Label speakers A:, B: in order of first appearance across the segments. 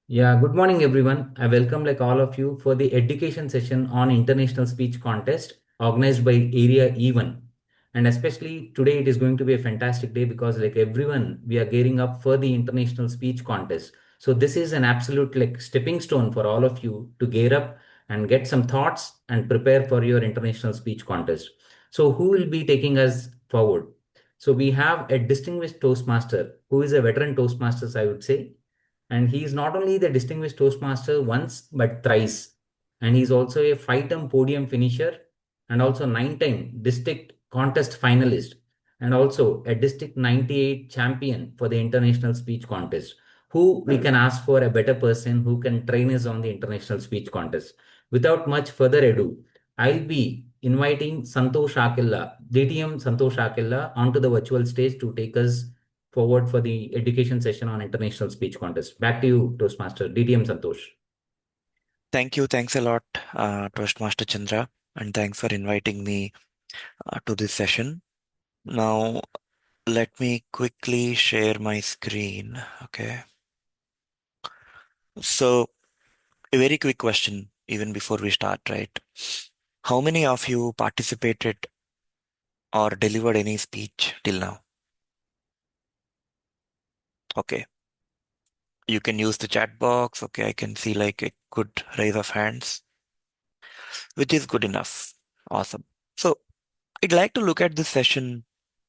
A: Yeah, good morning everyone. I welcome all of you for the education session on International Speech Contest organized by Area E1. And especially today it is going to be a fantastic day because everyone we are gearing up for the International Speech Contest. So this is an absolute stepping stone for all of you to gear up and get some thoughts and prepare for your International Speech Contest. So who will be taking us forward? So we have a distinguished Toastmaster who is a veteran Toastmasters, I would say, and he is not only the distinguished Toastmaster once, but thrice. And he's also a five-time podium finisher and also nine-time district contest finalist and also a district 98 champion for the international speech contest. Who we can ask for a better person who can train us on the international speech contest. Without much further ado, I'll be inviting Santosh Akella, DTM Santosh Akella, onto the virtual stage to take us forward for the education session on international speech contest. Back to you, Toastmaster DTM Santosh.
B: Thank you. Thanks a lot, Toastmaster Chandra, and thanks for inviting me to this session. Now, let me quickly share my screen. Okay. So, a very quick question, even before we start, right? How many of you participated or delivered any speech till now? Okay. You can use the chat box. Okay. I can see like a good raise of hands, which is good enough. Awesome. So, I'd like to look at this session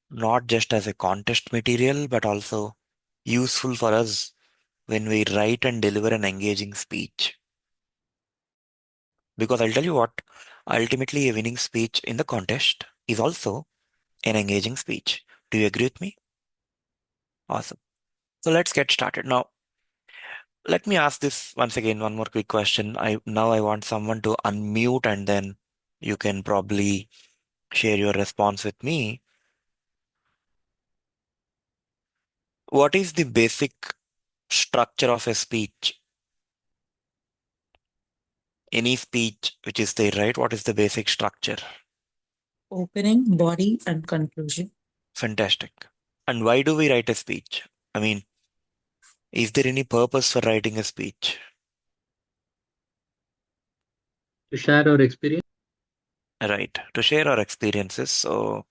B: not just as a contest material, but also useful for us when we write and deliver an engaging speech. Because I'll tell you what, ultimately, a winning speech in the contest is also an engaging speech. Do you agree with me? Awesome. So let's get started. Now, let me ask this once again, one more quick question. I want someone to unmute and then you can probably share your response with me. What is the basic structure of a speech? Any speech which is there, right? What is the basic structure?
C: Opening, body, and conclusion.
B: Fantastic. And why do we write a speech? I mean, is there any purpose for writing a speech?
A: To share our experience.
B: Right, to share our experiences. So,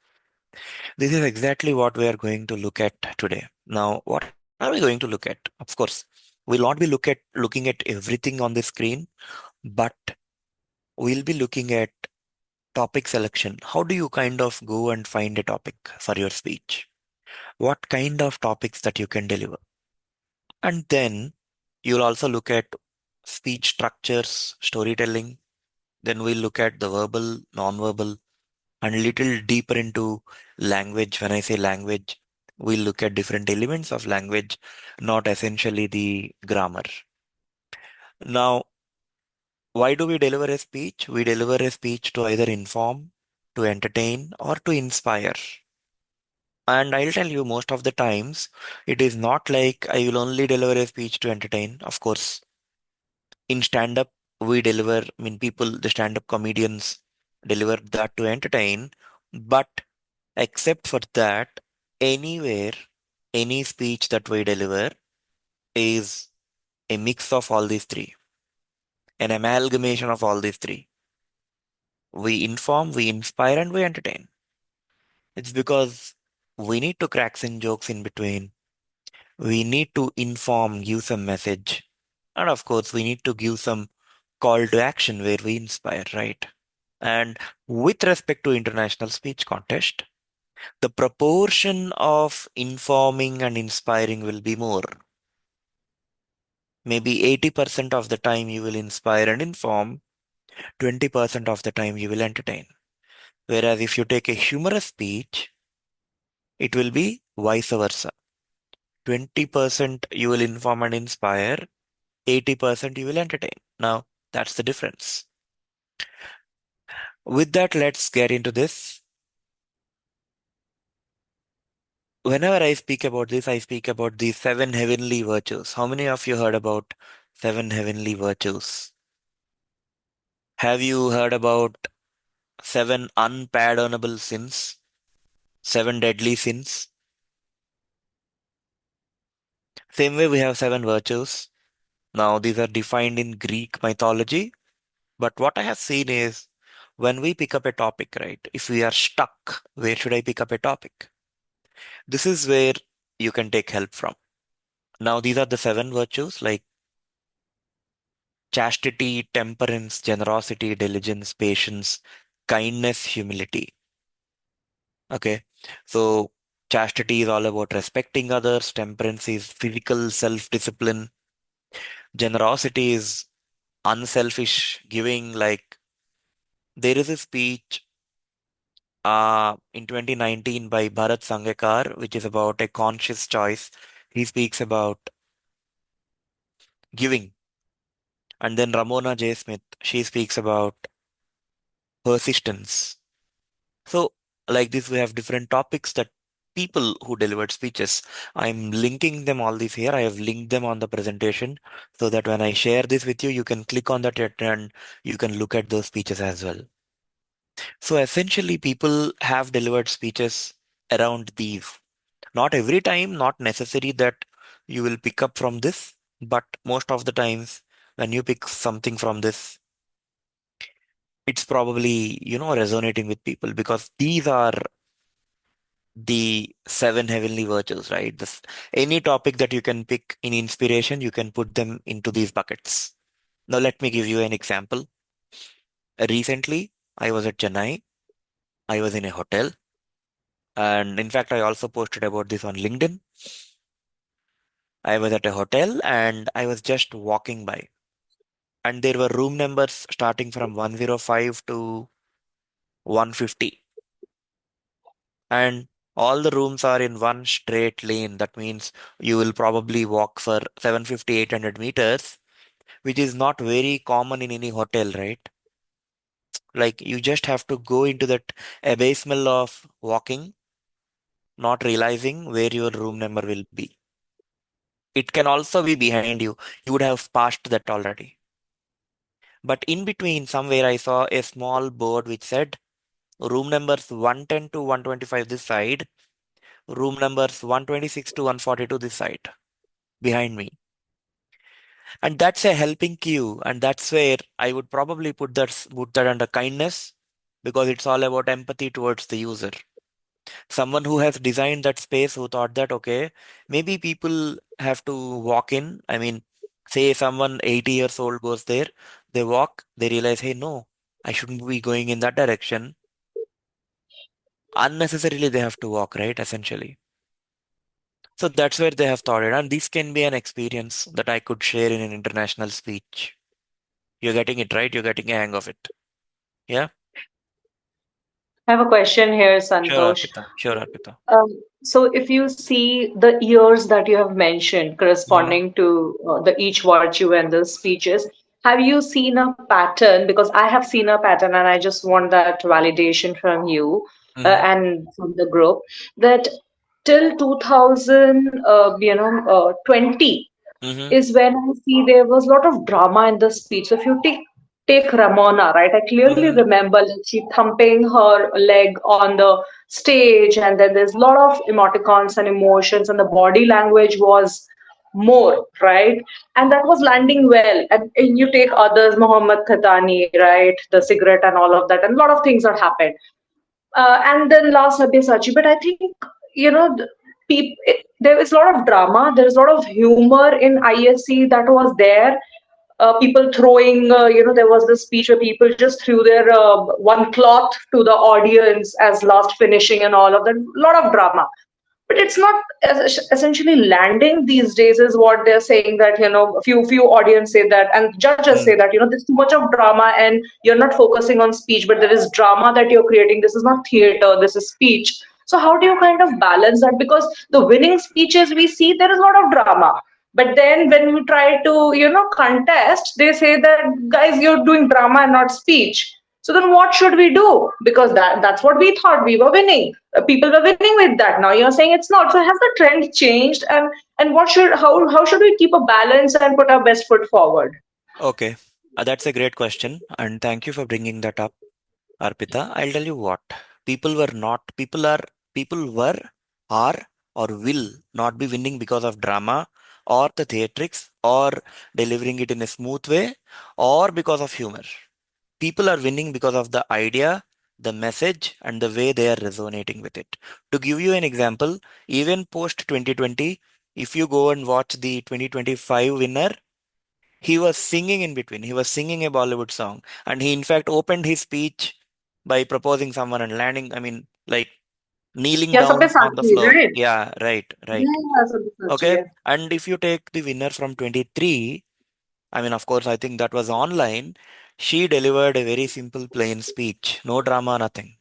B: this is exactly what we are going to look at today. Now, what are we going to look at? Of course, we'll not be looking at everything on the screen, but we'll be looking at topic selection. How do you kind of go and find a topic for your speech? What kind of topics that you can deliver? And then you'll also look at speech structures, storytelling. Then we'll look at the verbal, non-verbal, and a little deeper into language. When I say language, we'll look at different elements of language, not essentially the grammar. Now, why do we deliver a speech? We deliver a speech to either inform, to entertain, or to inspire. And I'll tell you, most of the times, it is not like I will only deliver a speech to entertain. Of course, in stand up, we deliver, I mean, people, the stand up comedians deliver that to entertain. But except for that, anywhere, any speech that we deliver is a mix of all these three, an amalgamation of all these three. We inform, we inspire, and we entertain. It's because we need to crack some jokes in between. We need to inform, give some message. And of course, we need to give some call to action where we inspire, right? And with respect to international speech contest, the proportion of informing and inspiring will be more. Maybe 80% of the time you will inspire and inform, 20% of the time you will entertain. Whereas if you take a humorous speech, it will be vice versa. 20% you will inform and inspire, 80% you will entertain. Now, that's the difference. With that, let's get into this. Whenever I speak about this, I speak about the seven heavenly virtues. How many of you heard about seven heavenly virtues? Have you heard about seven unpardonable sins? Seven deadly sins? Same way we have seven virtues. Now, these are defined in Greek mythology, but what I have seen is when we pick up a topic, right? If we are stuck, where should I pick up a topic? This is where you can take help from. Now, these are the seven virtues like chastity, temperance, generosity, diligence, patience, kindness, humility. Okay. So, chastity is all about respecting others, temperance is physical self discipline, generosity is unselfish giving. Like, there is a speech in 2019 by Bharat Sangekar, which is about a conscious choice. He speaks about giving. And then Ramona J. Smith, she speaks about persistence. So, like this, we have different topics that people who delivered speeches. I'm linking them all these here. I have linked them on the presentation so that when I share this with you, you can click on that and you can look at those speeches as well. So, essentially, people have delivered speeches around these. Not every time, not necessary that you will pick up from this, but most of the times when you pick something from this, it's probably, resonating with people because these are the seven heavenly virtues, right? Any topic that you can pick in inspiration, you can put them into these buckets. Now, let me give you an example. Recently, I was at Chennai. I was in a hotel. And in fact, I also posted about this on LinkedIn. I was at a hotel and I was just walking by. And there were room numbers starting from 105 to 150. And all the rooms are in one straight lane. That means you will probably walk for 750, 800 meters, which is not very common in any hotel, right? Like you just have to go into that abysmal of walking, not realizing where your room number will be. It can also be behind you. You would have passed that already. But in between, somewhere I saw a small board which said room numbers 110 to 125 this side, room numbers 126 to 142 this side behind me. And that's a helping cue. And that's where I would probably put that under kindness because it's all about empathy towards the user. Someone who has designed that space who thought that, okay, maybe people have to walk in. I mean, say someone 80 years old goes there, they walk, they realize, hey, no, I shouldn't be going in that direction. Unnecessarily, they have to walk, right? Essentially. So that's where they have thought it. And this can be an experience that I could share in an international speech. You're getting it right. You're getting a hang of it. Yeah.
D: I have a question here,
B: Sure,
D: Santosh.
B: Arpita. Sure, Arpita.
D: So if you see the years that you have mentioned
B: Hmm.
D: corresponding to the each virtue and the speeches, have you seen a pattern? Because I have seen a pattern, and I just want that validation from you
B: Hmm.
D: and from the group that till 2000, 20
B: Hmm.
D: is when I see there was a lot of drama in the speech. So if you take Ramona, right? I clearly
B: Hmm.
D: remember like she thumping her leg on the stage, and then there's a lot of emoticons and emotions, and the body language was more, right? And that was landing well. And you take others, Mohammad Khatani, right? The cigarette and all of that, and a lot of things that happened. And then last Sabyasachi. But I think there is a lot of drama. There is a lot of humor in ISC that was there. People throwing, there was this speech where people just threw their one cloth to the audience as last finishing and all of that. A lot of drama, but it's not essentially landing these days is what they're saying, that few audience say that, and judges say
B: Hmm.
D: that there's too much of drama and you're not focusing on speech, but there is drama that you're creating. This is not theater, this is speech. So how do you kind of balance that? Because the winning speeches we see, there is a lot of drama, but then when we try to contest, they say that, guys, you're doing drama and not speech. So then what should we do? Because that's what we thought, we were winning. People were winning with that. Now you're saying it's not. So has the trend changed? And how should we keep a balance and put our best foot forward?
B: Okay. That's a great question. And thank you for bringing that up, Arpita. I'll tell you what. People were not, people are, people were, are, or will not be winning because of drama or the theatrics or delivering it in a smooth way or because of humor. People are winning because of the idea, the message, and the way they are resonating with it. To give you an example, even post 2020, if you go and watch the 2025 winner, he was singing in between. He was singing a Bollywood song. And he, in fact, opened his speech by proposing someone and landing, I mean, like kneeling
D: Yeah,
B: down on the
D: Sabyasachi,
B: floor.
D: right?
B: Yeah, right, right.
D: Yeah, Sabyasachi,
B: Okay.
D: yeah.
B: And if you take the winner from 23, I mean, of course, I think that was online. She delivered a very simple, plain speech. No drama, nothing.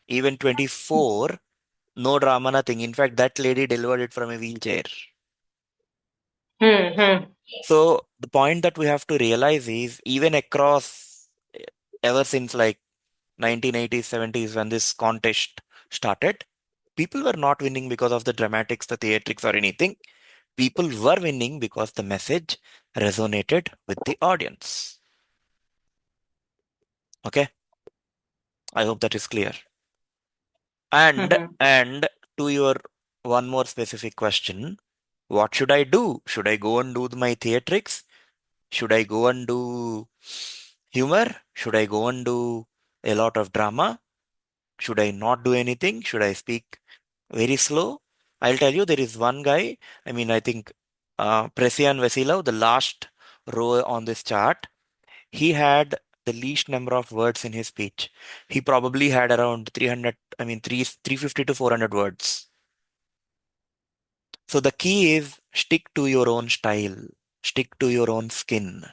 B: Even 24, no drama, nothing. In fact, that lady delivered it from a wheelchair.
D: Hmm.
B: So the point that we have to realize is even across ever since like 1980s, 70s, when this contest started, people were not winning because of the dramatics, the theatrics, or anything. People were winning because the message resonated with the audience. Okay, I hope that is clear. And
D: Hmm.
B: and to your one more specific question, what should I do? Should I go and do my theatrics? Should I go and do humor? Should I go and do a lot of drama? Should I not do anything? Should I speak very slow? I'll tell you, there is one guy. I mean, I think Presian Vasilov, the last row on this chart, he had the least number of words in his speech. He probably had around 300, I mean, 350 to 400 words. So the key is stick to your own style, stick to your own skin,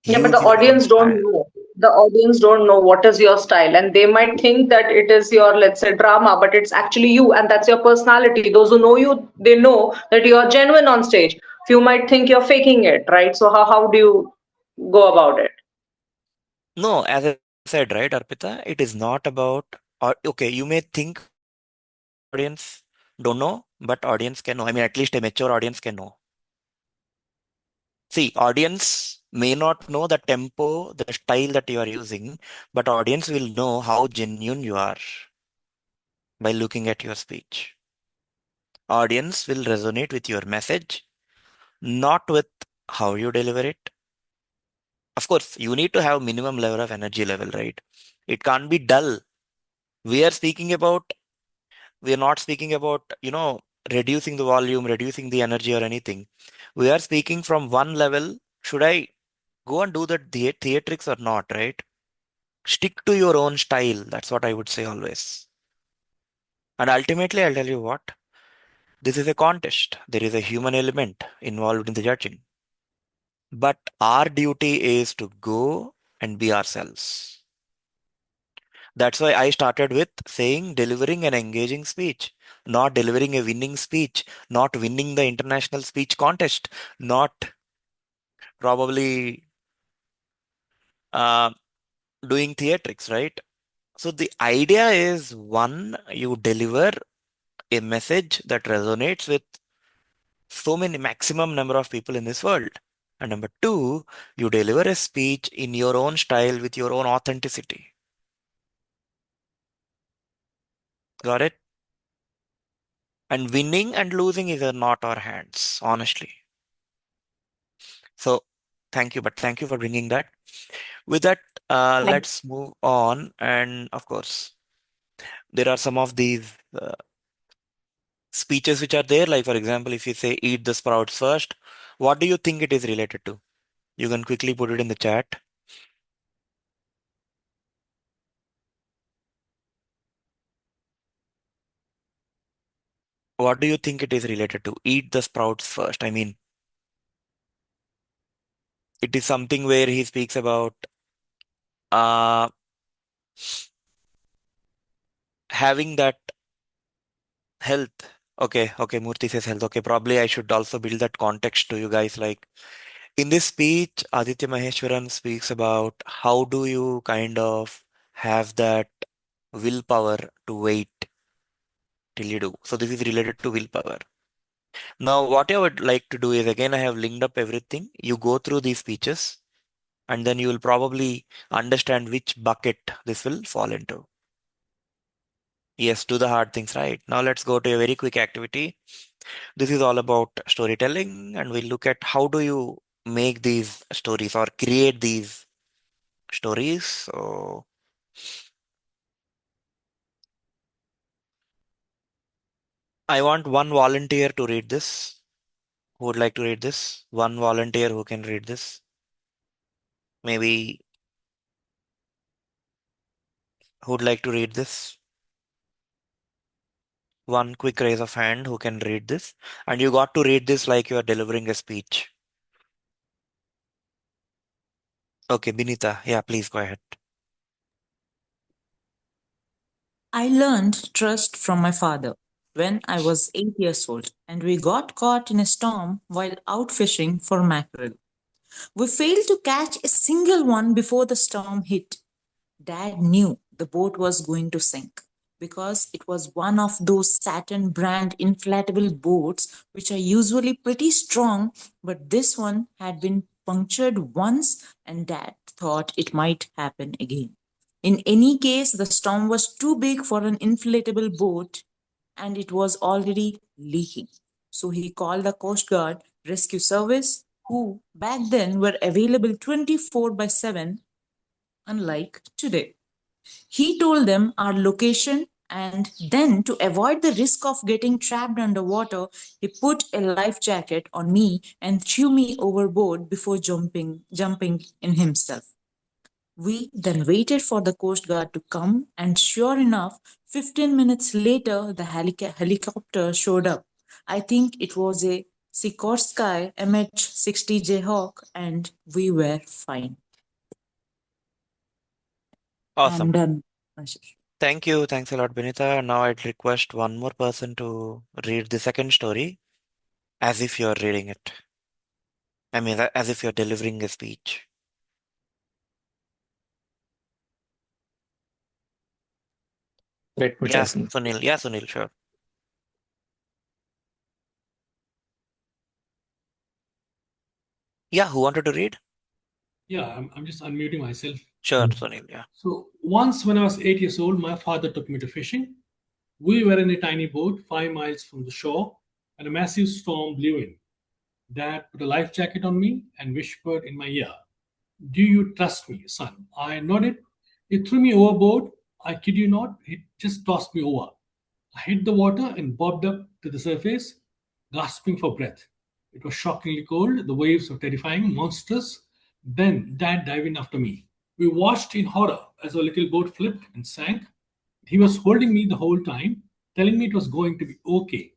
D: Yeah, but
B: use
D: the
B: your own
D: audience don't
B: style.
D: know. The audience don't know what is your style, and they might think that it is your, let's say, drama, but it's actually you, and that's your personality. Those who know you, they know that you are genuine on stage. Few might think you're faking it, right? So how do you go about it?
B: No, as I said, right, Arpita, it is not about, or okay, you may think audience don't know, but audience can know. I mean, at least a mature audience can know. See, audience may not know the tempo, the style that you are using, but audience will know how genuine you are by looking at your speech. Audience will resonate with your message, not with how you deliver it. Of course, you need to have minimum level of energy level, right? It can't be dull. We are speaking about, we are not speaking about, reducing the volume, reducing the energy or anything. We are speaking from one level. Should I go and do the theatrics or not, right? Stick to your own style. That's what I would say always. And ultimately, I'll tell you what, this is a contest. There is a human element involved in the judging. But our duty is to go and be ourselves. That's why I started with saying delivering an engaging speech, not delivering a winning speech, not winning the international speech contest, not probably uh, doing theatrics, right? So the idea is one, you deliver a message that resonates with so many maximum number of people in this world. And number two, you deliver a speech in your own style with your own authenticity. Got it? And winning and losing is not our hands, honestly. So thank you, but thank you for bringing that. With that,
D: Thank
B: let's move on. And of course, there are some of these speeches which are there. Like, for example, if you say eat the sprouts first, what do you think it is related to? You can quickly put it in the chat. What do you think it is related to? Eat the sprouts first. I mean, it is something where he speaks about uh, having that health. Okay, Murthy says health. Okay, probably I should also build that context to you guys. Like in this speech, Aditya Maheshwaran speaks about how do you kind of have that willpower to wait till you do. So this is related to willpower. Now, what I would like to do is again, I have linked up everything. You go through these speeches and then you will probably understand which bucket this will fall into. Yes, do the hard things right. Now let's go to a very quick activity. This is all about storytelling, and we'll look at how do you make these stories or create these stories. So I want one volunteer to read this. Who would like to read this? One volunteer who can read this. Maybe who would like to read this? One quick raise of hand who can read this. And you got to read this like you are delivering a speech. Okay, Binita. Yeah, please go ahead.
C: I learned trust from my father when I was 8 years old, and we got caught in a storm while out fishing for mackerel. We failed to catch a single one before the storm hit. Dad knew the boat was going to sink because it was one of those Saturn brand inflatable boats which are usually pretty strong, but this one had been punctured once and Dad thought it might happen again. In any case, the storm was too big for an inflatable boat and it was already leaking. So he called the Coast Guard Rescue Service, who back then were available 24 by 7, unlike today. He told them our location, and then to avoid the risk of getting trapped underwater, he put a life jacket on me and threw me overboard before jumping in himself. We then waited for the Coast Guard to come, and sure enough, 15 minutes later, the helicopter showed up. I think it was a Sikorsky MH-60 Jayhawk, and we were fine. I'm
B: Awesome.
C: done, Ashish.
B: Thank you. Thanks a lot, Binita. Now I'd request one more person to read the second story as if you're reading it. I mean, as if you're delivering a speech.
E: Let me try
B: Yeah,
E: some.
B: Sunil. Yeah, Sunil, sure. Yeah, who wanted to read?
F: Yeah, I'm just unmuting myself.
B: Sure, Sunil. Yeah.
F: So once when I was 8 years old, my father took me to fishing. We were in a tiny boat 5 miles from the shore, and a massive storm blew in. Dad put a life jacket on me and whispered in my ear, "Do you trust me, son?" I nodded. He threw me overboard. I kid you not, he just tossed me over. I hit the water and bobbed up to the surface, gasping for breath. It was shockingly cold. The waves were terrifying, monstrous. Then Dad dived in after me. We watched in horror as our little boat flipped and sank. He was holding me the whole time, telling me it was going to be okay.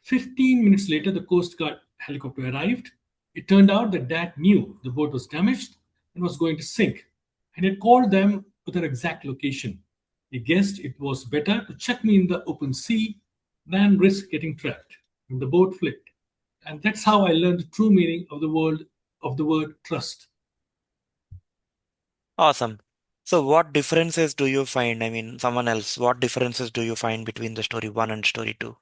F: 15 minutes later, the Coast Guard helicopter arrived. It turned out that Dad knew the boat was damaged and was going to sink, and had called them with their exact location. He guessed it was better to chuck me in the open sea than risk getting trapped. And the boat flipped. And that's how I learned the true meaning of the word trust.
B: Awesome. So what differences do you find? I mean, someone else, what differences do you find between the story one and story two?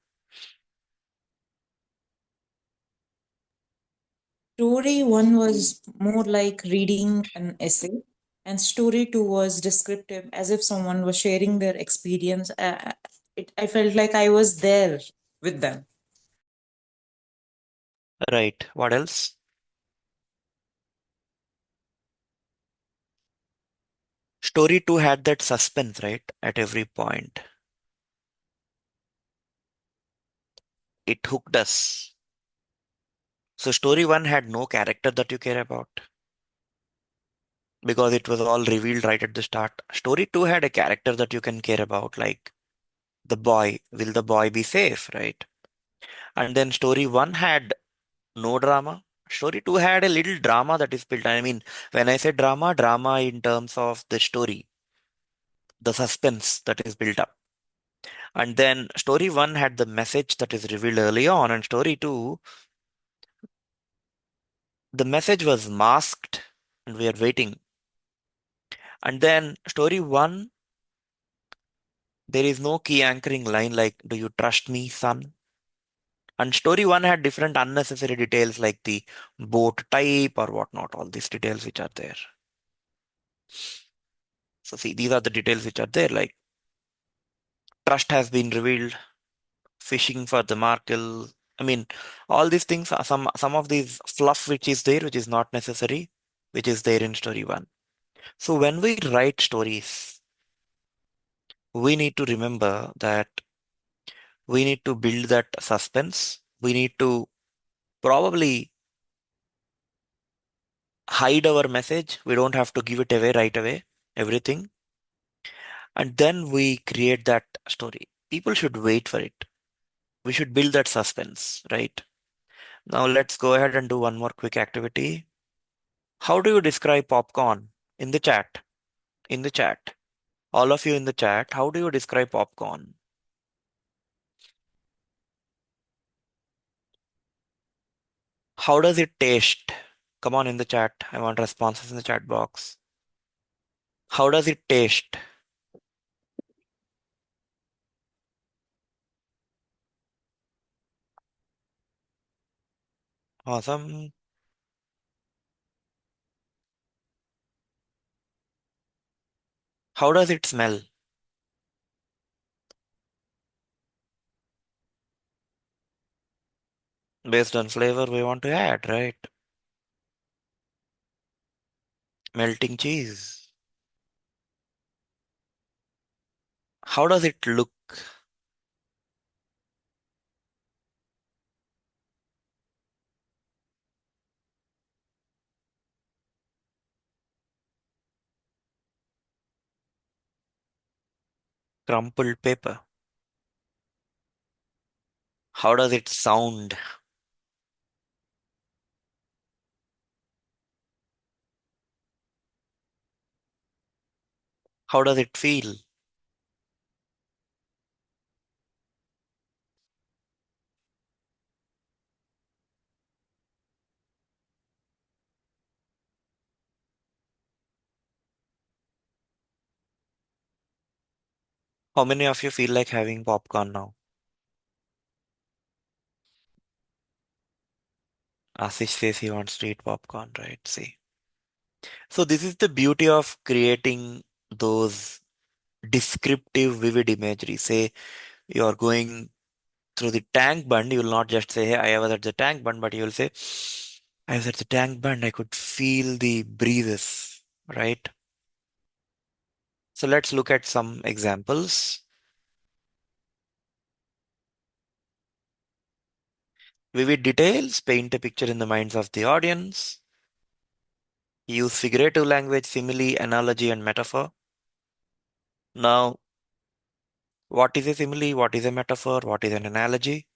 C: Story one was more like reading an essay, and story two was descriptive, as if someone was sharing their experience. I felt like I was there with them.
B: Right. What else? Story two had that suspense, right? At every point. It hooked us. So story one had no character that you care about because it was all revealed right at the start. Story two had a character that you can care about, like the boy. Will the boy be safe, right? And then story one had no drama. Story two had a little drama that is built. I mean, when I say drama, drama in terms of the story, the suspense that is built up. And then story one had the message that is revealed early on, and story two, the message was masked, and we are waiting. And then story one, there is no key anchoring line like, "Do you trust me, son?" And story one had different unnecessary details like the boat type or whatnot, all these details which are there. So, see, these are the details which are there, like trust has been revealed, fishing for the I mean, all these things are some of these fluff which is there, which is not necessary, which is there in story one. So when we write stories, we need to remember that we need to build that suspense. We need to probably hide our message. We don't have to give it away right away, everything. And then we create that story. People should wait for it. We should build that suspense, right? Now let's go ahead and do one more quick activity. How do you describe popcorn in the chat? In the chat. All of you in the chat, how do you describe popcorn? How does it taste? Come on in the chat. I want responses in the chat box. How does it taste? Awesome. How does it smell? Based on flavor we want to add, right? Melting cheese. How does it look? Crumpled paper. How does it sound? How does it feel? How many of you feel like having popcorn now? Asish says he wants to eat popcorn, right? See. So this is the beauty of creating those descriptive, vivid imagery. Say you are going through the tank bund, you will not just say, hey, I was at the tank bund, but you will say, I was at the tank bund, I could feel the breezes, right? So let's look at some examples. Vivid details, paint a picture in the minds of the audience. Use figurative language, simile, analogy, and metaphor. Now, what is a simile? What is a metaphor? What is an analogy?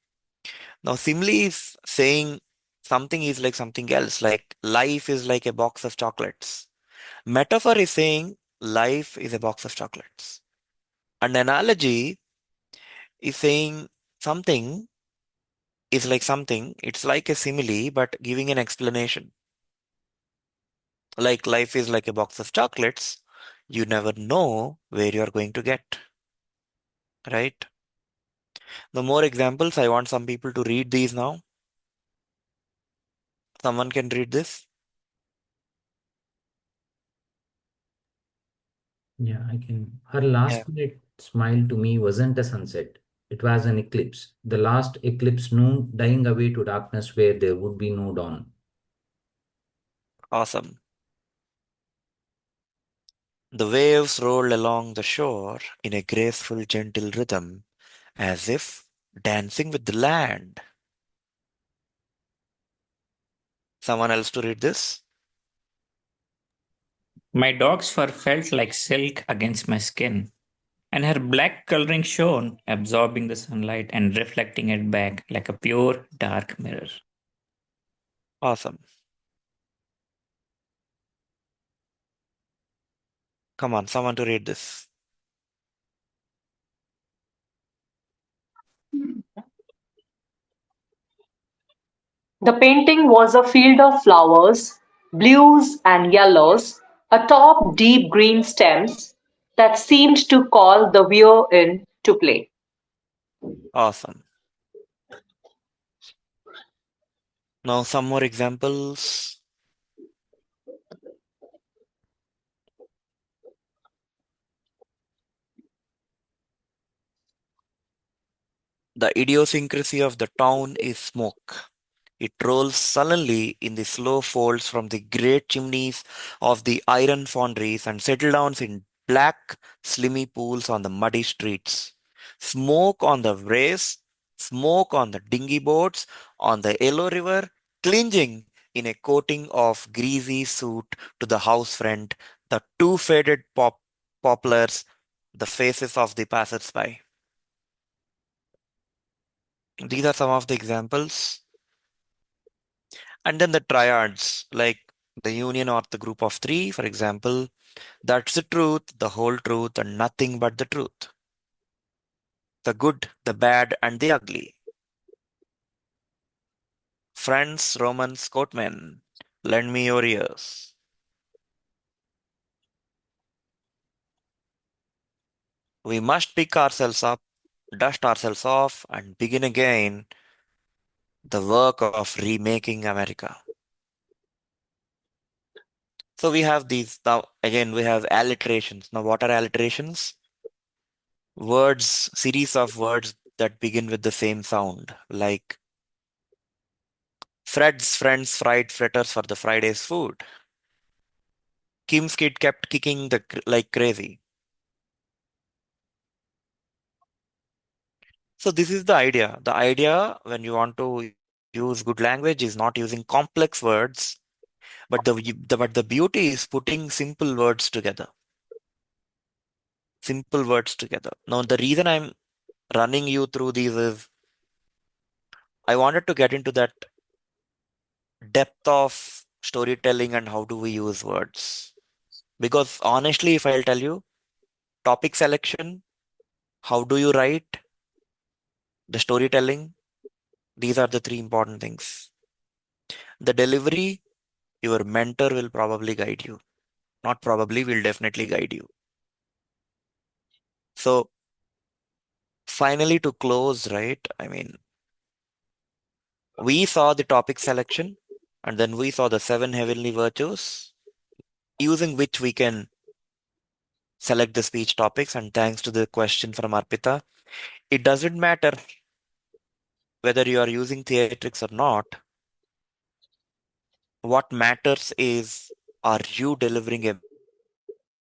B: Now, simile is saying something is like something else, like life is like a box of chocolates. Metaphor is saying life is a box of chocolates. An analogy is saying something is like something. It's like a simile, but giving an explanation. Like life is like a box of chocolates. You never know where you are going to get, right? The more examples, I want some people to read these now. Someone can read this.
A: Yeah, I can. Her last minute smile to me wasn't a sunset. It was an eclipse. The last eclipse noon dying away to darkness where there would be no dawn.
B: Awesome. The waves rolled along the shore in a graceful, gentle rhythm, as if dancing with the land. Someone else to read this?
E: My dog's fur felt like silk against my skin, and her black coloring shone, absorbing the sunlight and reflecting it back like a pure dark mirror.
B: Awesome. Come on, someone to read this.
D: The painting was a field of flowers, blues and yellows, atop deep green stems that seemed to call the viewer in to play.
B: Awesome. Now, some more examples. The idiosyncrasy of the town is smoke. It rolls sullenly in the slow folds from the great chimneys of the iron foundries and settles down in black, slimy pools on the muddy streets. Smoke on the race, smoke on the dinghy boats, on the Yellow River, clinging in a coating of greasy soot to the house front, the two faded poplars, the faces of the passers-by. These are some of the examples. And then the triads, like the union or the group of three, for example, that's the truth, the whole truth, and nothing but the truth. The good, the bad, and the ugly. Friends, Romans, courtmen, lend me your ears. We must pick ourselves up, dust ourselves off, and begin again the work of remaking America. So we have these, now again we have alliterations. Now what are alliterations? Words, series of words that begin with the same sound, like Fred's friends fried fritters for the Friday's food. Kim's kid kept kicking like crazy. So this is the idea. The idea when you want to use good language is not using complex words, but the beauty is putting simple words together. Simple words together. Now the reason I'm running you through these is I wanted to get into that depth of storytelling and how do we use words. Because honestly, if I'll tell you, topic selection, how do you write, the storytelling, these are the three important things. The delivery, your mentor will probably guide you. Not probably, will definitely guide you. So finally to close, right? I mean, we saw the topic selection and then we saw the 7 heavenly virtues using which we can select the speech topics. And thanks to the question from Arpita, it doesn't matter whether you are using theatrics or not. What matters is, are you delivering a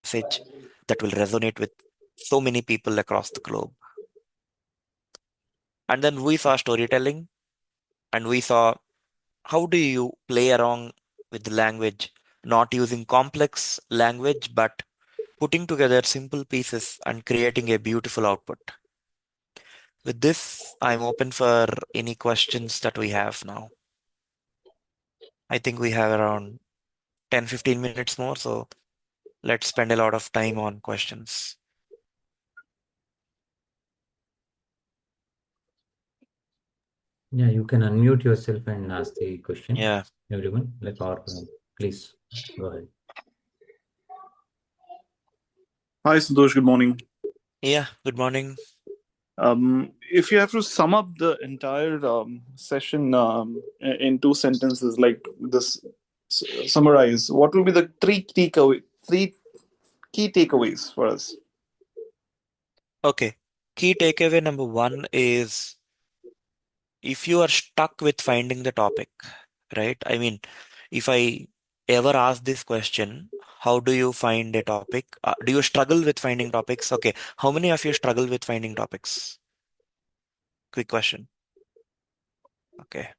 B: message that will resonate with so many people across the globe? And then we saw storytelling and we saw how do you play around with the language, not using complex language, but putting together simple pieces and creating a beautiful output. With this, I'm open for any questions that we have now. I think we have around 10-15 minutes more, so let's spend a lot of time on questions.
A: Yeah, you can unmute yourself and ask the question.
B: Yeah.
A: Everyone, please go ahead.
G: Hi, Santosh. Good morning.
B: Yeah, good morning.
G: If you have to sum up the entire session in two sentences, like this, summarize, what will be the three key takeaways for us?
B: Okay. Key takeaway number one is if you are stuck with finding the topic, right? I mean, if I ever ask this question, how do you find a topic? Do you struggle with finding topics? Okay. How many of you struggle with finding topics? Quick question. Okay.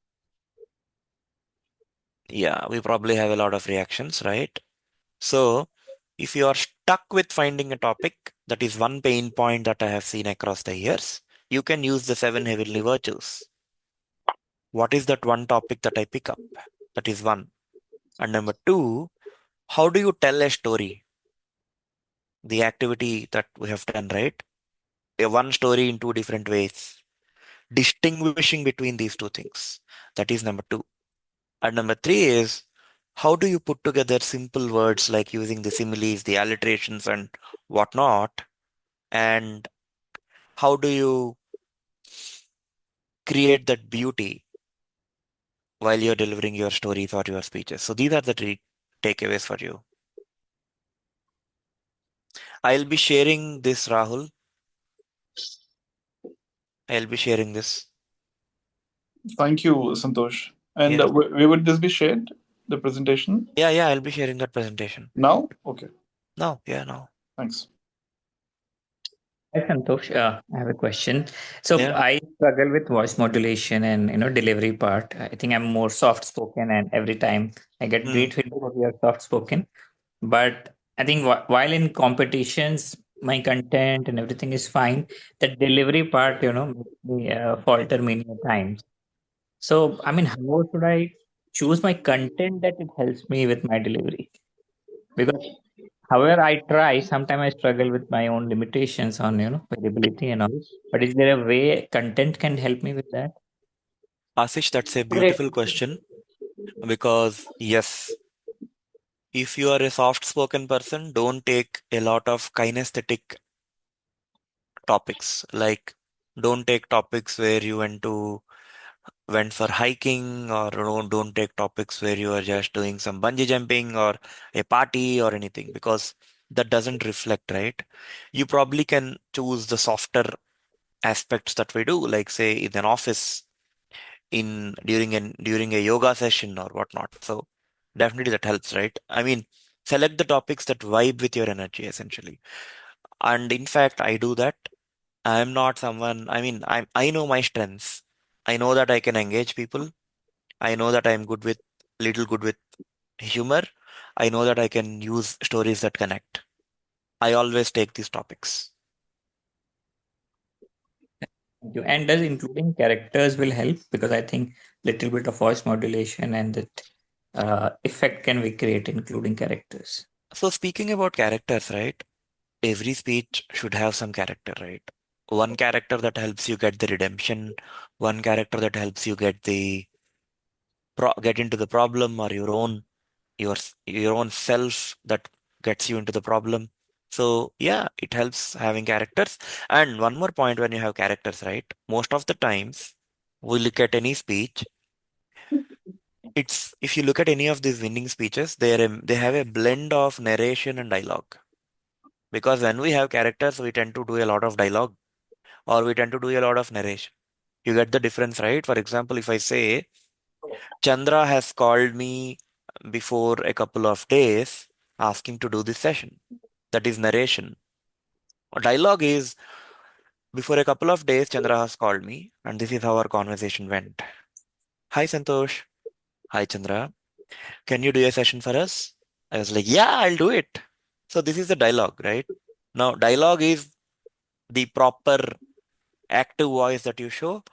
B: Yeah, we probably have a lot of reactions, right? So if you are stuck with finding a topic, that is one pain point that I have seen across the years, you can use the 7 heavenly virtues. What is that one topic that I pick up? That is one. And number two, how do you tell a story? The activity that we have done, right? One story in two different ways. Distinguishing between these two things. That is number two. And number three is, how do you put together simple words like using the similes, the alliterations, and whatnot? And how do you create that beauty while you're delivering your stories or your speeches? So these are the three takeaways for you. I'll be sharing this, Rahul. I'll be sharing this.
G: Thank you, Santosh. And
B: Yeah.
G: where would this be shared? The presentation
B: Yeah, I'll be sharing that presentation.
G: now? Okay,
B: Now, yeah, now.
G: thanks.
E: Hi, Santosh. I have a question. So
B: Yeah.
E: I struggle with voice modulation and delivery part. I think I'm more soft spoken, and every time I get
B: Hmm.
E: great feedback that you are soft spoken. But I think while in competitions, my content and everything is fine. The delivery part, makes me falter many a times. So I mean, how should I choose my content that it helps me with my delivery? Because however I try, sometimes I struggle with my own limitations on variability and all. But is there a way content can help me with that?
B: Ashish, that's a
D: Great.
B: beautiful question because, yes, if you are a soft spoken person, don't take a lot of kinesthetic topics. Like, don't take topics where you went for hiking, or don't take topics where you are just doing some bungee jumping or a party or anything, because that doesn't reflect, right? You probably can choose the softer aspects that we do, like say in an office, in during a yoga session or whatnot. So definitely that helps, right? I mean, select the topics that vibe with your energy essentially. And in fact, I do that. I'm not someone, I mean, I know my strengths. I know that I can engage people. I know that I'm good with humor. I know that I can use stories that connect. I always take these topics.
E: Thank you. And does including characters will help? Because I think little bit of voice modulation and that effect can we create including characters.
B: So speaking about characters, right? Every speech should have some character, right? One character that helps you get the redemption, one character that helps you get into the problem, or your own self that gets you into the problem. So yeah, it helps having characters. And one more point, when you have characters, right? Most of the times we look at any speech, it's if you look at any of these winning speeches, they have a blend of narration and dialogue. Because when we have characters, we tend to do a lot of dialogue, or we tend to do a lot of narration. You get the difference, right? For example, if I say, Chandra has called me before a couple of days asking to do this session. That is narration. Dialogue is, before a couple of days, Chandra has called me, and this is how our conversation went. Hi, Santosh. Hi, Chandra. Can you do a session for us? I was like, yeah, I'll do it. So this is the dialogue, right? Now, dialogue is the proper active voice that you show.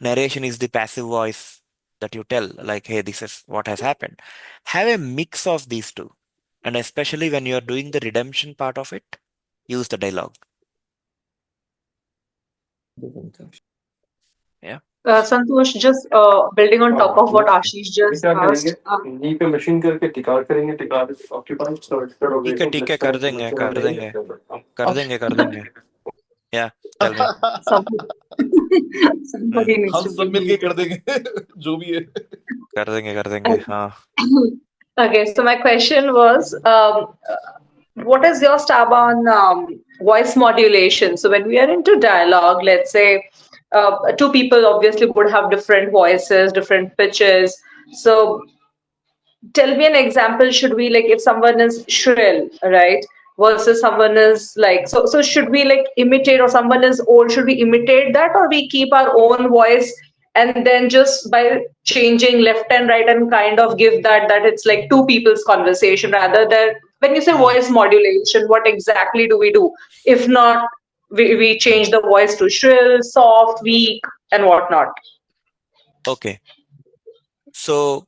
B: Narration is the passive voice that you tell, like, hey, this is what has happened. Have a mix of these two. And especially when you're doing the redemption part of it, use the dialogue. Yeah.
D: Santosh, just building on top of what Ashish just asked.
B: ठीक है कर देंगे yeah, tell me.
D: Somebody,
B: Hmm.
D: somebody needs
G: हम
D: to
G: सब
D: give
G: मिलके
D: me.
G: कर देंगे जो भी है.
B: कर देंगे हाँ.
D: Okay, so my question was, what is your stab on voice modulation? So when we are into dialogue, let's say two people obviously would have different voices, different pitches. So tell me an example. Should we, like, if someone is shrill, right, versus someone is like, so should we like imitate, or someone is old, should we imitate that, or we keep our own voice and then just by changing left and right and kind of give that it's like two people's conversation, rather than when you say
B: Hmm.
D: voice modulation, what exactly do we do? If not, we
B: Hmm.
D: change the voice to shrill, soft, weak, and whatnot.
B: Okay. So,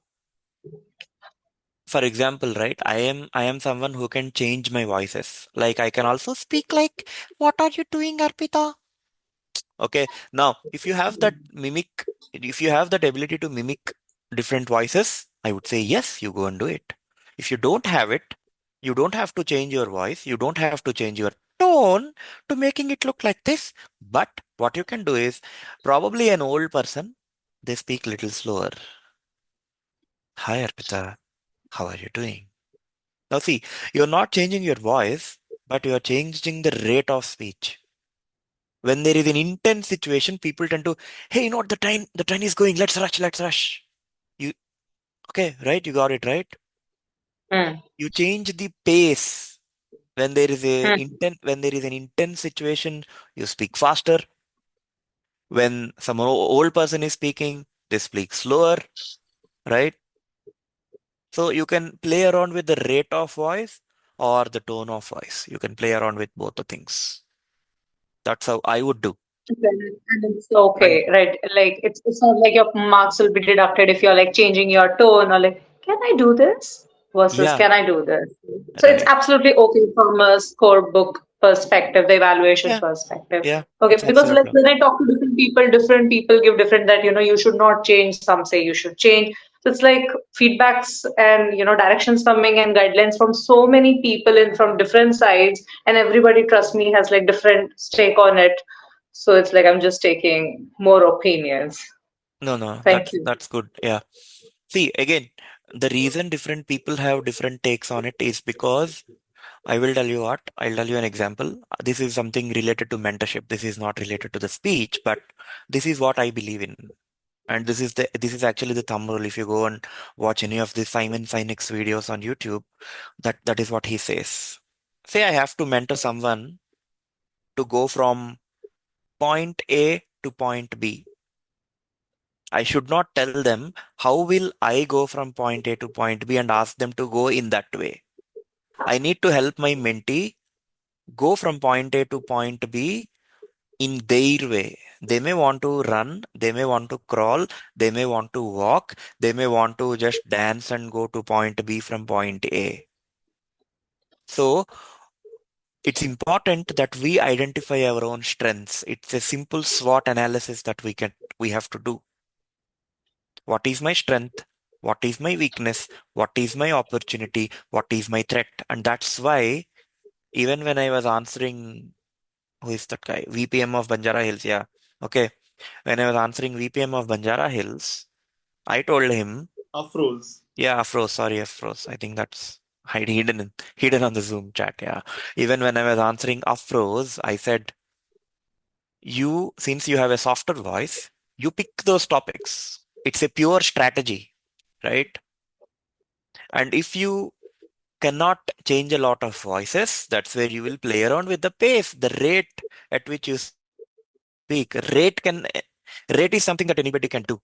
B: for example, right, I am someone who can change my voices. Like I can also speak like, what are you doing, Arpita? Okay. Now, if you have that ability to mimic different voices, I would say yes, you go and do it. If you don't have it, you don't have to change your voice. You don't have to change your tone to making it look like this. But what you can do is, probably an old person, they speak little slower. Hi, Arpita. How are you doing? Now, see, you're not changing your voice, but you're changing the rate of speech. When there is an intense situation, people tend to, hey, you know what, the train is going, let's rush. You okay, right? You got it, right?
D: Hmm.
B: You change the pace.
D: Hmm.
B: When there is an intense situation, you speak faster. When some old person is speaking, they speak slower, right? So you can play around with the rate of voice or the tone of voice. You can play around with both the things. That's how I would do.
D: And it's
B: And
D: okay, right? Like it's not like your marks will be deducted if you're like changing your tone or like, can I do this? Versus
B: yeah,
D: can I do this? So it's
B: right.
D: absolutely okay from a scorebook perspective, the evaluation
B: Yeah,
D: perspective.
B: yeah,
D: Okay,
B: it's
D: because like
B: absolutely.
D: when I talk to different people give different that you should not change. Some say you should change. So it's like feedbacks and directions coming and guidelines from so many people in from different sides, and everybody, trust me, has like different stake on it. So it's like I'm just taking more opinions.
B: No,
D: Thank you.
B: that's good. Yeah. See, again, the reason different people have different takes on it is because I will tell you what, I'll tell you an example. This is something related to mentorship. This is not related to the speech, but this is what I believe in. And this is actually the thumb rule. If you go and watch any of the Simon Sinek's videos on YouTube, that is what he says. Say I have to mentor someone to go from point A to point B. I should not tell them how will I go from point A to point B and ask them to go in that way. I need to help my mentee go from point A to point B in their way. They may want to run, they may want to crawl, they may want to walk, they may want to just dance and go to point B from point A. So it's important that we identify our own strengths. It's a simple SWOT analysis that we have to do. What is my strength? What is my weakness? What is my opportunity? What is my threat? And that's why even when I was answering, who is that guy? VPM of Banjara Hills. Yeah. Okay. When I was answering VPM of Banjara Hills, I told him,
G: Afros.
B: yeah, Afros, sorry, Afros. I think that's hidden on the Zoom chat. Yeah. Even when I was answering Afros, I said, since you have a softer voice, you pick those topics. It's a pure strategy, right? And if you cannot change a lot of voices, that's where you will play around with the pace, the rate at which you speak. Rate is something that anybody can do,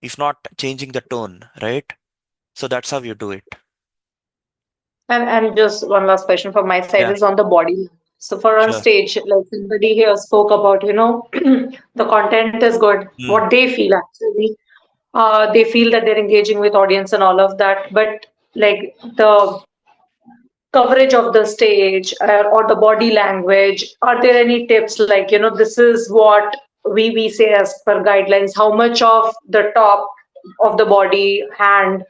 B: if not changing the tone, right? So that's how you do it.
D: And just one last question from my side
B: Yeah,
D: is on the body. So for on
B: sure.
D: stage, like somebody here spoke about, the content is good,
B: Mm,
D: what they feel actually. They feel that they're engaging with audience and all of that, but like the coverage of the stage or the body language, are there any tips like, this is what we say as per guidelines, how much of the top of the body, hand,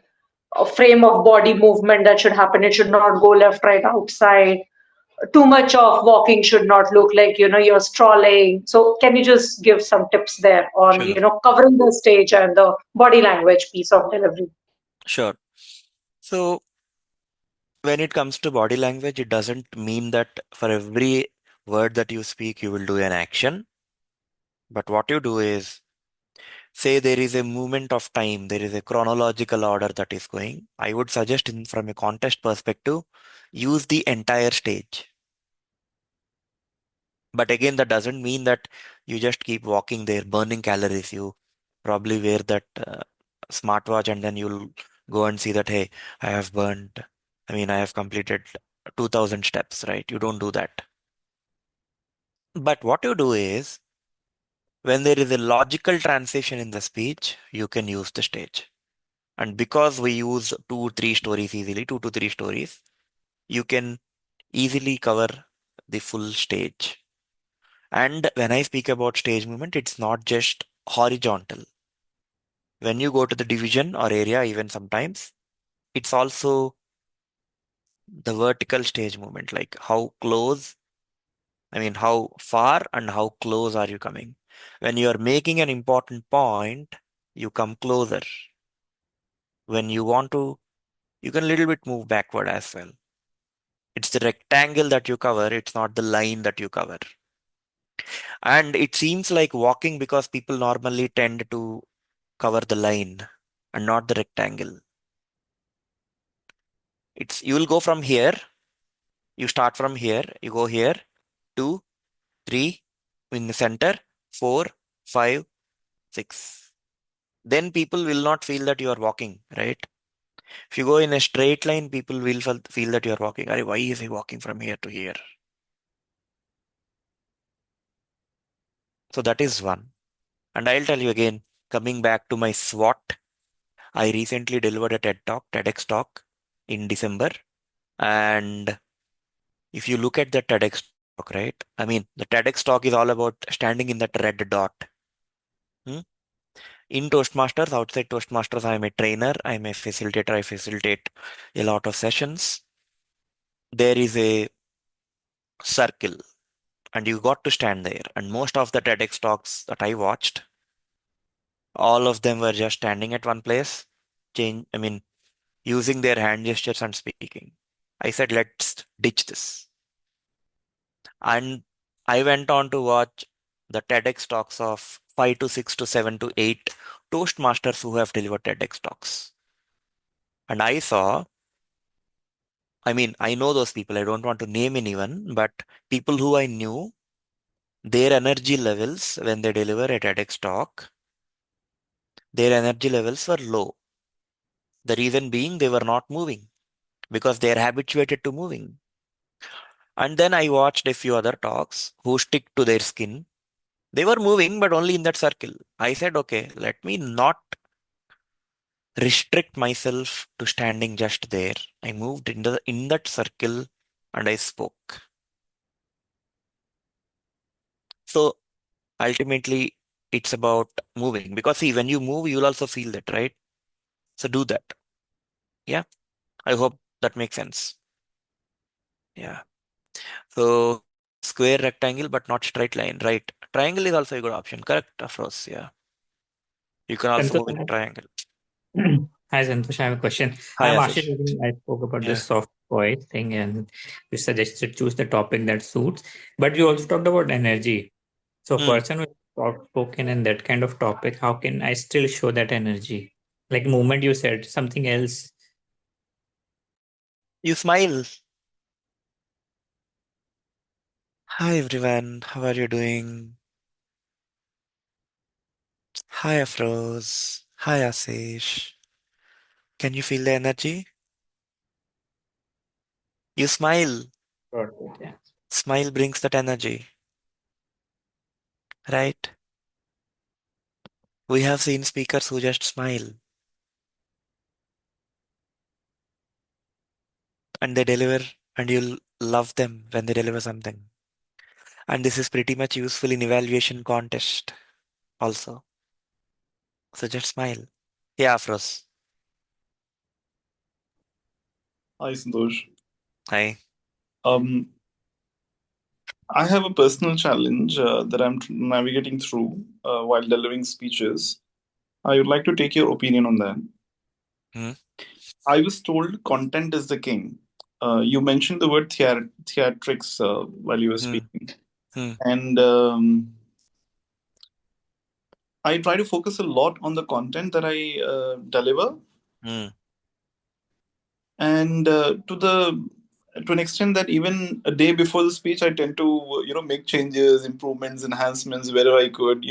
D: a frame of body movement that should happen? It should not go left, right, outside. Too much of walking should not look like, you're strolling. So can you just give some tips there on,
B: sure,
D: covering the stage and the body language piece of delivery?
B: sure. So when it comes to body language, it doesn't mean that for every word that you speak, you will do an action. But what you do is, say there is a movement of time, there is a chronological order that is going. I would suggest from a contest perspective, use the entire stage. But again, that doesn't mean that you just keep walking there, burning calories. You probably wear that smartwatch and then you'll go and see that, hey, I have completed 2000 steps, right? You don't do that. But what you do is, when there is a logical transition in the speech, you can use the stage. And because we use two to three stories, you can easily cover the full stage. And when I speak about stage movement, it's not just horizontal. When you go to the division or area, even sometimes, it's also the vertical stage movement, like how far and how close are you coming? When you are making an important point, you come closer. When you want to, you can a little bit move backward as well. It's the rectangle that you cover, it's not the line that you cover. And it seems like walking because people normally tend to cover the line and not the rectangle. You will go from here, you start from here, you go here, 2, 3, in the center, 4, 5, 6. Then people will not feel that you are walking, right? If you go in a straight line, people will feel that you are walking. Why is he walking from here to here? So that is one. And I'll tell you again, coming back to my SWOT, I recently delivered a TEDx talk in December. And if you look at the TEDx talk, right? I mean, the TEDx talk is all about standing in that red dot. Hmm? In Toastmasters, outside Toastmasters, I'm a trainer, I'm a facilitator, I facilitate a lot of sessions. There is a circle and you got to stand there. And most of the TEDx talks that I watched, all of them were just standing at one place, using their hand gestures and speaking. I said, let's ditch this. And I went on to watch the TEDx talks of 5 to 6 to 7 to 8 Toastmasters who have delivered TEDx talks. And I know those people, I don't want to name anyone, but people who I knew, their energy levels when they deliver a TEDx talk, their energy levels were low. The reason being they were not moving because they are habituated to moving. And then I watched a few other talks who stick to their skin. They were moving, but only in that circle. I said, okay, let me not restrict myself to standing just there. I moved in that circle and I spoke. So ultimately, it's about moving because see, when you move, you'll also feel that, right? So do that. Yeah. I hope that makes sense. Yeah. So square, rectangle, but not straight line, right? Triangle is also a good option. Correct, Afros. Yeah. You can also move in a
E: Santosh,
B: triangle.
E: Hi, Santosh. I have a question.
B: Hi,
E: I'm Ashish.
B: Ashish.
E: I spoke about
B: Yeah.
E: this soft voice thing, and you suggested choose the topic that suits. But you also talked about energy. So, a
B: Hmm.
E: person who is soft spoken in that kind of topic, how can I still show that energy? Like movement, you said something else.
B: You smile. Hi, everyone. How are you doing? Hi, Afros. Hi, Ashish. Can you feel the energy? You smile.
E: Got it, yeah.
B: Smile brings that energy, right? We have seen speakers who just smile and they deliver, and you'll love them when they deliver something. And this is pretty much useful in evaluation contest also. So just smile. Yeah, Afros.
G: Hi, Santosh.
B: Hi.
G: Um, I have a personal challenge that I'm navigating through while delivering speeches. I would like to take your opinion on that.
B: Hmm.
G: I was told content is the king. You mentioned the word theatrics while you were
B: Hmm.
G: speaking.
B: Hmm.
G: And I try to focus a lot on the content that I deliver.
B: Hmm.
G: And to an extent that even a day before the speech, I tend to, make changes, improvements, enhancements wherever I could.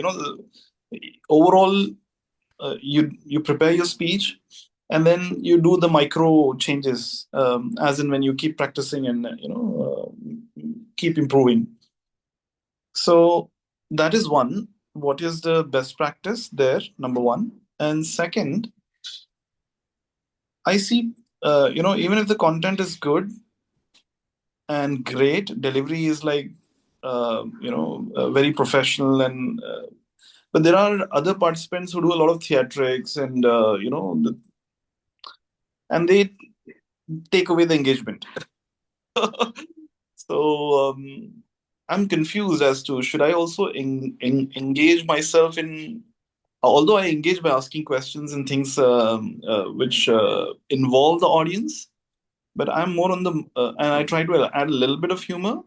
G: Overall, you prepare your speech and then you do the micro changes as in when you keep practicing and keep improving. So that is one. What is the best practice there? Number one. And second, I see, even if the content is good and great, delivery is like, very professional and but there are other participants who do a lot of theatrics and and they take away the engagement. So I'm confused as to should I also engage myself in, although I engage by asking questions and things which involve the audience, but I'm more on the and I try to add a little bit of humor.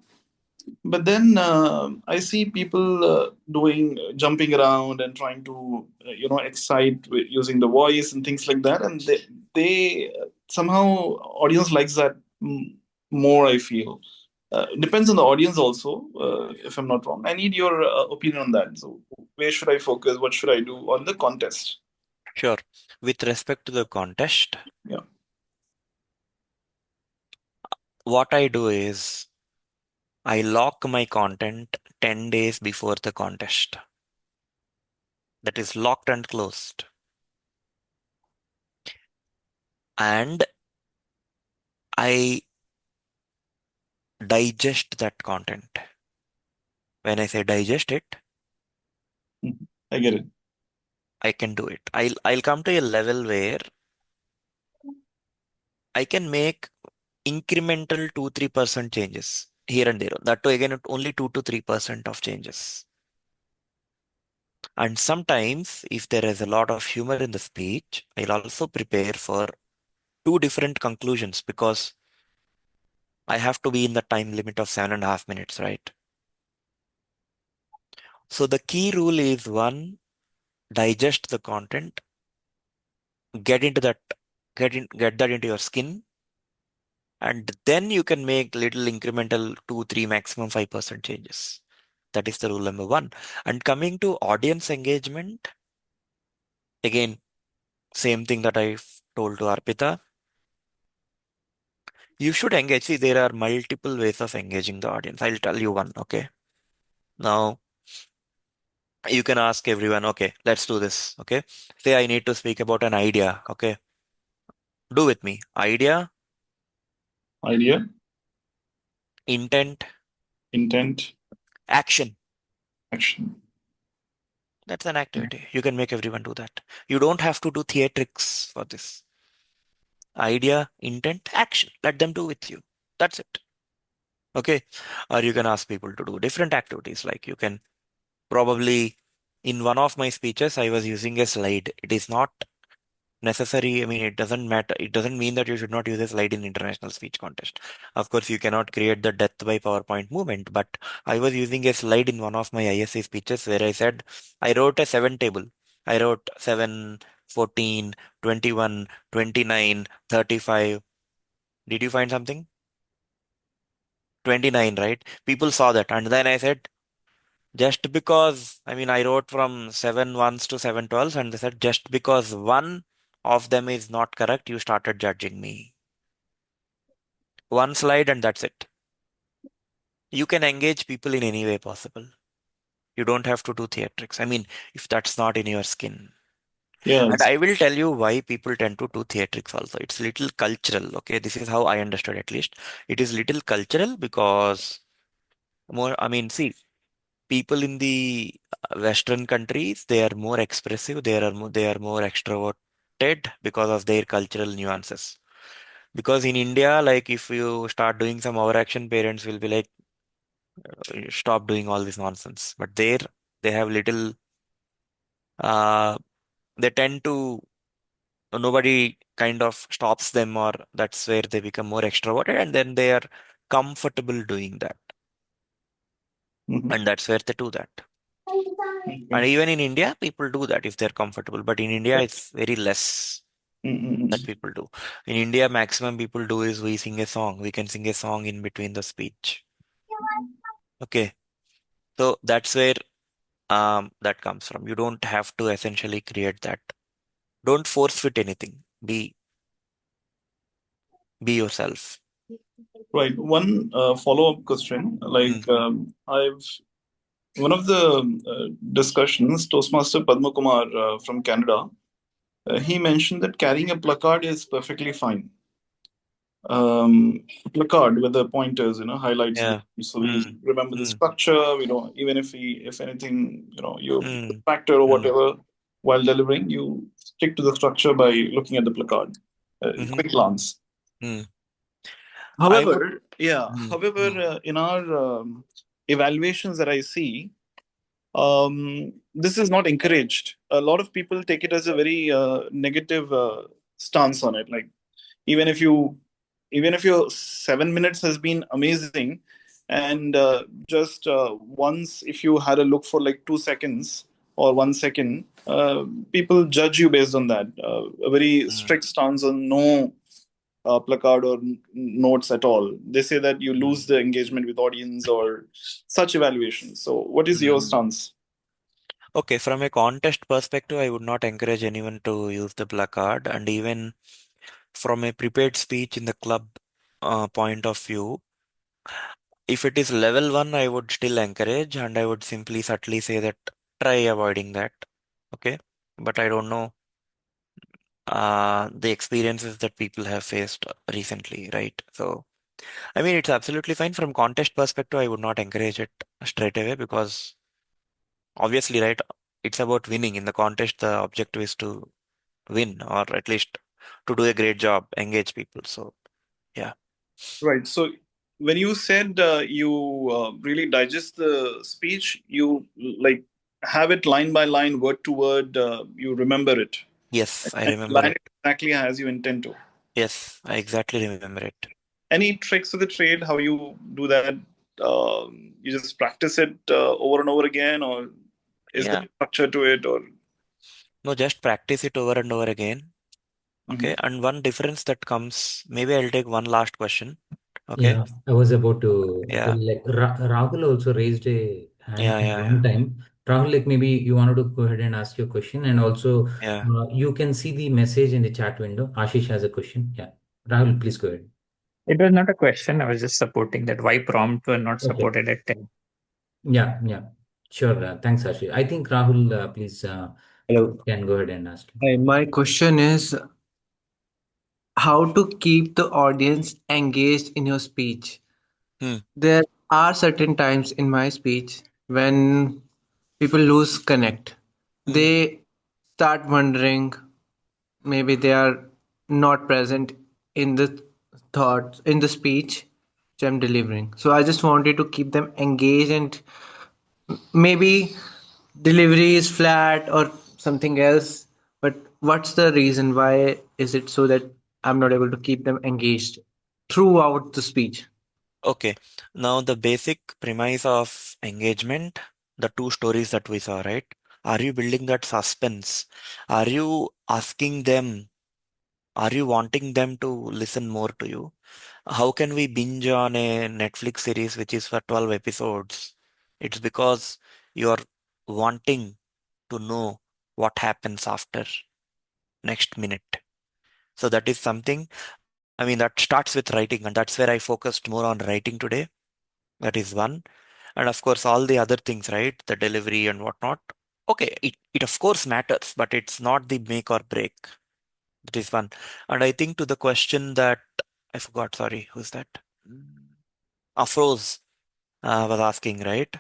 G: But then I see people jumping around and trying to excite using the voice and things like that, and they somehow audience likes that more. I feel depends on the audience also. If I'm not wrong, I need your opinion on that. So where should I focus? What should I do on the contest?
B: Sure. With respect to the contest,
G: Yeah.
B: what I do is I lock my content 10 days before the contest. That is locked and closed. And I digest that content. When I say digest it,
G: I get it.
B: I can do it. I'll come to a level where I can make incremental 2-3% changes here and there. That too again only 2 to 3% of changes. And sometimes if there is a lot of humor in the speech, I'll also prepare for two different conclusions because I have to be in the time limit of 7.5 minutes, right? So the key rule is one, digest the content, get into that, get that into your skin, and then you can make little incremental 2, 3, maximum 5% changes. That is the rule number one. And coming to audience engagement, again, same thing that I told to Arpita. You should engage. See, there are multiple ways of engaging the audience. I'll tell you one, okay? Now, you can ask everyone, okay, let's do this, okay? Say I need to speak about an idea, okay? Do with me. Idea,
G: Idea,
B: intent,
G: intent,
B: action.
G: action.
B: That's an activity. You can make everyone do that. You don't have to do theatrics for this. Idea, intent, action. Let them do with you. That's it. Okay. Or you can ask people to do different activities. Like you can probably, in one of my speeches, I was using a slide. It is not necessary. I mean, it doesn't matter. It doesn't mean that you should not use a slide in international speech contest. Of course, you cannot create the death by PowerPoint movement, but I was using a slide in one of my ISC speeches where I said, I wrote a 7 table. I wrote 7, 14, 21, 29, 35. Did you find something? 29, right? People saw that. And then I said, just because, I mean, I wrote from 7 ones to 7 twelves, and they said, just because one of them is not correct, you started judging me. One slide, and that's it. You can engage people in any way possible. You don't have to do theatrics. I mean, if that's not in your skin. And
G: Yes.
B: I will tell you why people tend to do theatrics also. It's little cultural. Okay. This is how I understood at least. It is little cultural because more, I mean, see, people in the Western countries, they are more expressive, they are more extroverted because of their cultural nuances. Because in India, like if you start doing some overaction, parents will be like, stop doing all this nonsense. But there, they have little, uh, they tend to, nobody kind of stops them, or that's where they become more extroverted, and then they are comfortable doing that.
G: Mhm.
B: And that's where they do that. And
G: Okay.
B: even in India, people do that if they're comfortable. But in India, it's very less that
G: Mm-mm.
B: people do. In India, maximum people do is we sing a song. We can sing a song in between the speech. Okay. So that's where that comes from. You don't have to essentially create that. Don't force fit anything. Be yourself.
G: Right. One follow-up question.
B: Mm,
G: Like, I've one of the discussions, Toastmaster Padma Kumar from Canada, he mentioned that carrying a placard is perfectly fine. Placard with the pointers, highlights.
B: yeah.
G: So we
B: Mm,
G: remember the
B: mm,
G: structure. We don't even if anything, you
B: mm,
G: factor or
B: mm,
G: whatever while delivering, you stick to the structure by looking at the placard.
B: mhm,
G: Quick glance.
B: mm. I would.
G: However, yeah.
B: Mm,
G: However,
B: mm,
G: in our evaluations that I see, this is not encouraged. A lot of people take it as a very negative stance on it. Like even if you, even if your 7 minutes has been amazing, and just once if you had a look for like 2 seconds or 1 second, people judge you based on that. A very strict stance on no placard or notes at all. They say that you lose the engagement with audience or such evaluations. So what is your stance?
B: Okay, from a contest perspective, I would not encourage anyone to use the placard, and even from a prepared speech in the club point of view, if it is level one, I would still encourage, and I would simply subtly say that try avoiding that. Okay, but I don't know the experiences that people have faced recently, right? So, I mean, it's absolutely fine from contest perspective. I would not encourage it straight away because obviously, right, it's about winning. In the contest, the objective is to win or at least to do a great job, engage people. So, yeah.
G: Right. So when you said you really digest the speech, you like have it line by line, word to word, you remember it
B: Yes, I
G: and
B: remember
G: land
B: it.
G: it exactly as you intend to.
B: Yes, I exactly remember it.
G: Any tricks of the trade, how you do that? You just practice it over and over again, or is there
B: Yeah.
G: a structure to it? Or
B: No, just practice it over and over again.
G: Mhm.
B: Okay. And one difference that comes, maybe I'll take one last question. Okay.
A: Yeah, I was about to tell
B: Yeah.
A: like Rahul also raised a hand
B: Yeah.
A: for a
B: Yeah.
A: long
B: Yeah.
A: time. Rahul, like maybe you wanted to go ahead and ask your question, and also
B: Yeah.
A: you can see the message in the chat window. Ashish has a question. Yeah, Rahul, please go ahead.
E: It was not a question. I was just supporting that why prompts were not
A: Okay.
E: supported at 10.
A: Yeah, yeah, sure. Thanks, Ashish. I think Rahul, please
H: Hello.
A: can go ahead and ask.
H: Hi, my question is how to keep the audience engaged in your speech.
B: Hmm.
H: There are certain times in my speech when people lose connect.
B: Hmm.
H: They start wondering, maybe they are not present in the thoughts, in the speech which I'm delivering. So I just wanted to keep them engaged, and maybe delivery is flat or something else, but what's the reason? Why is it so that I'm not able to keep them engaged throughout the speech?
B: Okay. Now, the basic premise of engagement, the two stories that we saw, right? Are you building that suspense? Are you asking them? Are you wanting them to listen more to you? How can we binge on a Netflix series which is for 12 episodes? It's because you're wanting to know what happens after next minute. So that is something, I mean, that starts with writing, and that's where I focused more on writing today. That is one. And of course, all the other things, right? The delivery and whatnot. Okay, it of course matters, but it's not the make or break. That is one. And I think to the question that I forgot, sorry, who's that? Afroz was asking, right?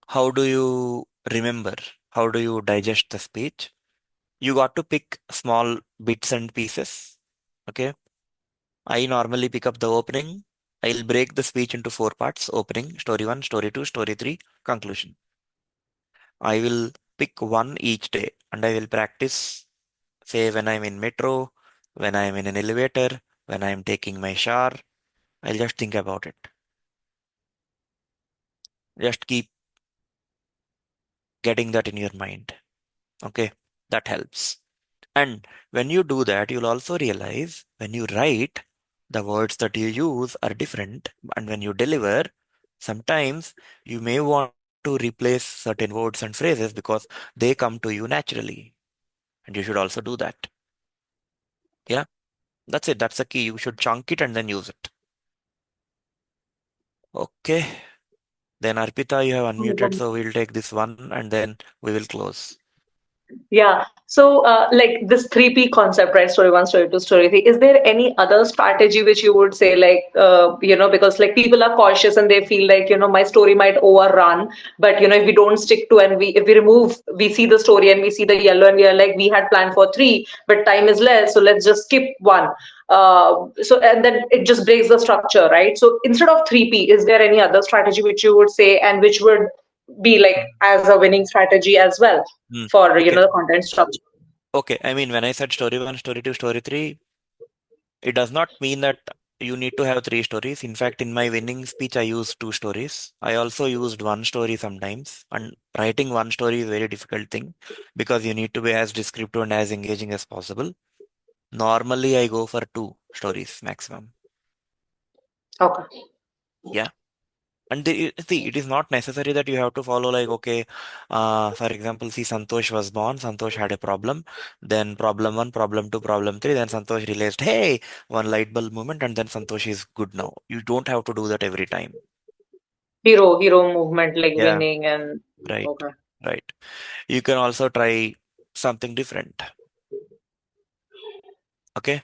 B: How do you remember? How do you digest the speech? You got to pick small bits and pieces. Okay. I normally pick up the opening. I'll break the speech into four parts: opening, story one, story two, story three, conclusion. I will pick one each day and I will practice, say, when I'm in metro, when I'm in an elevator, when I'm taking my shower. I'll just think about it. Just keep getting that in your mind. Okay. That helps. And when you do that, you'll also realize when you write, the words that you use are different. And when you deliver, sometimes you may want to replace certain words and phrases because they come to you naturally. And you should also do that. Yeah, that's it. That's the key. You should chunk it and then use it. Okay. Then Arpita, you have unmuted, so we'll take this one and then we will close.
D: Yeah. So, like this 3P concept, right? Story one, story two, story three. Is there any other strategy which you would say, like, because like people are cautious and they feel like, my story might overrun. But, if we don't stick to and if we remove, we see the story and we see the yellow and we are like, we had planned for three, but time is less. So let's just skip one. And then it just breaks the structure, right? So instead of 3P, is there any other strategy which you would say and which would be like as a winning strategy as well for
B: Okay.
D: the content structure?
B: Okay. I mean, when I said story one, story two, story three, it does not mean that you need to have 3 stories. In fact, in my winning speech, I used 2 stories. I also used 1 story sometimes. And writing 1 story is a very difficult thing because you need to be as descriptive and as engaging as possible. Normally, I go for 2 stories maximum.
D: Okay.
B: Yeah. And see, it is not necessary that you have to follow like, okay, for example, see, Santosh was born, Santosh had a problem, then problem 1, problem 2, problem 3, then Santosh realized, hey, one light bulb moment, and then Santosh is good now. You don't have to do that every time.
D: Hero movement like
B: Yeah,
D: winning and
B: right,
D: okay.
B: right. You can also try something different. Okay.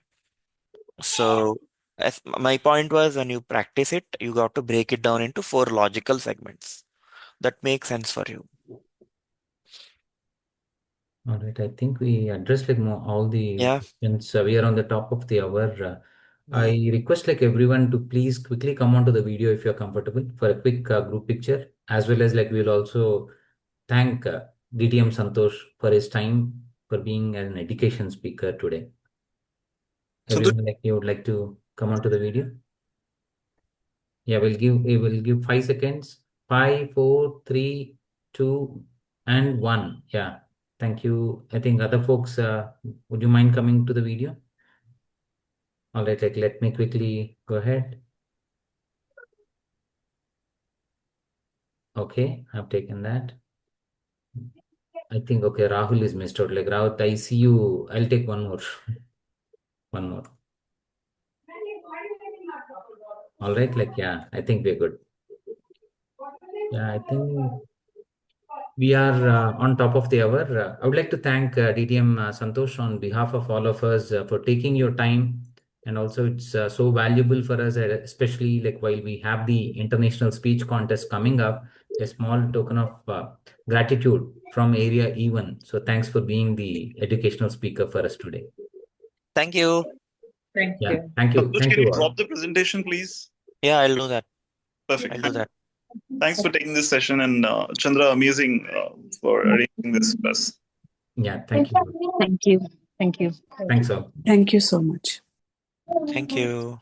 B: So, as my point was, when you practice it, you got to break it down into 4 logical segments that make sense for you.
A: All right, I think we addressed like all the
B: Yeah.
A: questions. We are on the top of the hour. I
B: Mm.
A: request like everyone to please quickly come onto the video if you're comfortable for a quick group picture, as well as like we'll also thank DTM Santosh for his time for being an education speaker today.
G: Santosh,
A: Everyone like you would like to come onto the video? Yeah, we will give 5 seconds. 5, 4, 3, 2, and 1. Yeah. Thank you. I think other folks, would you mind coming to the video? All right, like let me quickly go ahead. Okay, I've taken that. I think okay, Rahul is missed out. Like Rahul, I see you. I'll take one more. One more. All right, like yeah, I think we're good. Yeah, I think we are on top of the hour. I would like to thank DTM Santosh on behalf of all of us for taking your time. And also, it's so valuable for us, especially like while we have the international speech contest coming up, a small token of gratitude from Area E1. So, thanks for being the educational speaker for us today.
B: Thank you.
D: Thank
A: Yeah,
D: you.
A: thank you.
G: Santosh,
A: Thank
G: can
A: you
G: you
A: all.
G: drop the presentation, please?
B: Yeah, I'll do that.
G: Perfect.
B: I'll do that.
G: Thanks for taking this session, and Chandra, amazing for arranging this for us.
A: Yeah, thank you.
I: Thank you. Thank you.
A: Thanks all.
I: Thank you so much.
B: Thank you.